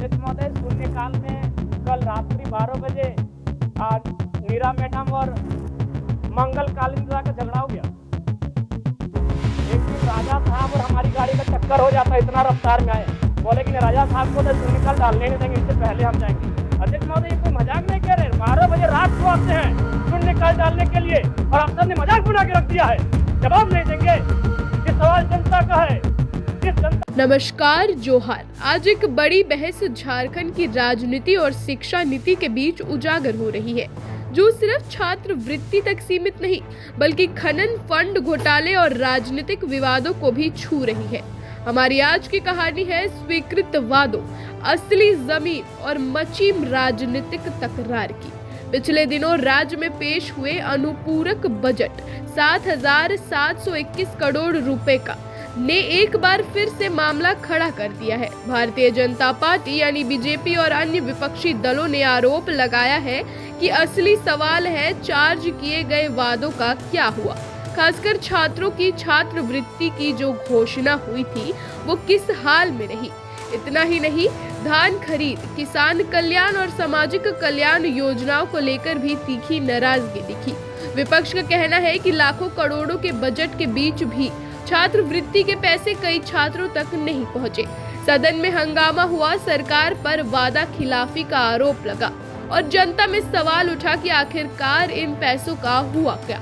अध्यक्ष महोदय, शून्यकाल में कल रात्रि 12 बजे नीरा मैडम और मंगल कालिंद्रा का झगड़ा हो गया। एक दिन राजा साहब और हमारी गाड़ी का चक्कर हो जाता, इतना रफ्तार में आए, बोले कि राजा साहब को तो शून्यकाल डालने नहीं देंगे, इससे पहले हम जाएंगे। अध्यक्ष महोदय, ये कोई मजाक नहीं कह रहे, 12 बजे रात को आते हैं शून्यकाल डालने के लिए और आप सबने मजाक बना के रख दिया है। जवाब नहीं देंगे, ये सवाल जनता का है। नमस्कार, जोहार। आज एक बड़ी बहस झारखंड की राजनीति और शिक्षा नीति के बीच उजागर हो रही है, जो सिर्फ छात्रवृत्ति तक सीमित नहीं बल्कि खनन फंड घोटाले और राजनीतिक विवादों को भी छू रही है। हमारी आज की कहानी है स्वीकृत वादों, असली जमीन और मचीम राजनीतिक तकरार की। पिछले दिनों राज्य में पेश हुए अनुपूरक बजट 7,721 करोड़ रुपए का ने एक बार फिर से मामला खड़ा कर दिया है। भारतीय जनता पार्टी यानी बीजेपी और अन्य विपक्षी दलों ने आरोप लगाया है कि असली सवाल है चार्ज किए गए वादों का क्या हुआ। खासकर छात्रों की छात्रवृत्ति की जो घोषणा हुई थी वो किस हाल में रही। इतना ही नहीं, धान खरीद, किसान कल्याण और सामाजिक कल्याण योजनाओं को लेकर भी तीखी नाराजगी दिखी। विपक्ष का कहना है कि लाखों करोड़ों के बजट के बीच भी छात्रवृत्ति के पैसे कई छात्रों तक नहीं पहुंचे। सदन में हंगामा हुआ, सरकार पर वादा खिलाफी का आरोप लगा और जनता में सवाल उठा कि आखिरकार इन पैसों का हुआ क्या।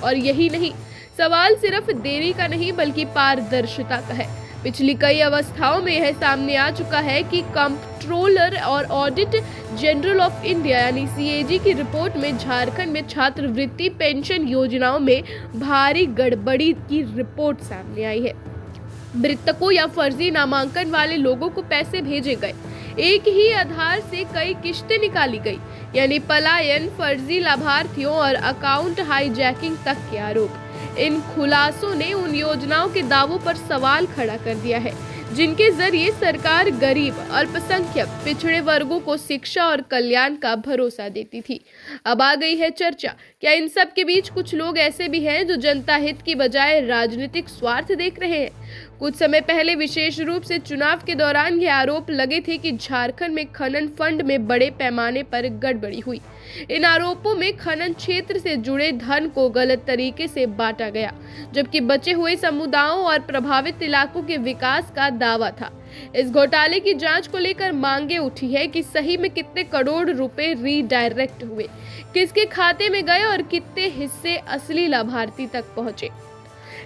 और यही नहीं, सवाल सिर्फ देरी का नहीं बल्कि पारदर्शिता का है। पिछली कई अवस्थाओं में यह सामने आ चुका है कि कंट्रोलर और ऑडिट जनरल ऑफ इंडिया यानी सीएजी की रिपोर्ट में झारखंड में छात्रवृत्ति पेंशन योजनाओं में भारी गड़बड़ी की रिपोर्ट सामने आई है। मृतकों या फर्जी नामांकन वाले लोगों को पैसे भेजे गए, एक ही आधार से कई किश्तें निकाली गई, यानी पलायन, फर्जी लाभार्थियों और अकाउंट हाईजैकिंग तक के आरोप। इन खुलासों ने उन योजनाओं के दावों पर सवाल खड़ा कर दिया है जिनके जरिए सरकार गरीब, अल्पसंख्यक, पिछड़े वर्गों को शिक्षा और कल्याण का भरोसा देती थी। अब आ गई है चर्चा, क्या इन सब के बीच कुछ लोग ऐसे भी हैं जो जनता हित की बजाय राजनीतिक स्वार्थ देख रहे हैं। कुछ समय पहले विशेष रूप से चुनाव के दौरान ये आरोप लगे थे कि झारखंड में खनन फंड में बड़े पैमाने पर गड़बड़ी हुई। इन आरोपों में खनन क्षेत्र से जुड़े धन को गलत तरीके से बांटा गया, जबकि बचे हुए समुदायों और प्रभावित इलाकों के विकास का दावा था। इस घोटाले की जांच को लेकर मांगे उठी है कि सही में कितने करोड़ रुपए रीडायरेक्ट हुए, किसके खाते में गए और कितने हिस्से असली लाभार्थी तक पहुंचे।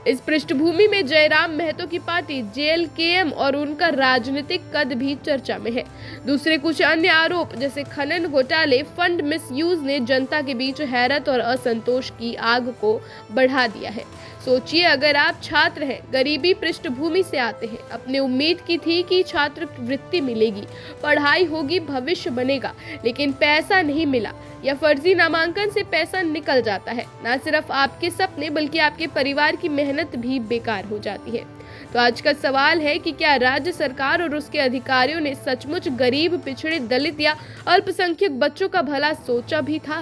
इस पृष्ठभूमि में जयराम महतो की पार्टी जेएलकेएम और उनका राजनीतिक कद भी चर्चा में है। दूसरे कुछ अन्य आरोप जैसे खनन घोटाले, फंड मिसयूज ने जनता के बीच हैरत और असंतोष की आग को बढ़ा दिया है। सोचिए, अगर आप छात्र हैं, गरीबी पृष्ठभूमि से आते हैं, अपने उम्मीद की थी कि छात्रवृत्ति मिलेगी, पढ़ाई होगी, भविष्य बनेगा, लेकिन पैसा नहीं मिला या फर्जी नामांकन से पैसा निकल जाता है, ना सिर्फ आपके सपने बल्कि आपके परिवार की मेहनत भी बेकार हो जाती है। तो आज का सवाल है कि क्या राज्य सरकार और उसके अधिकारियों ने सचमुच गरीब, पिछड़े, दलित या अल्पसंख्यक बच्चों का भला सोचा भी था।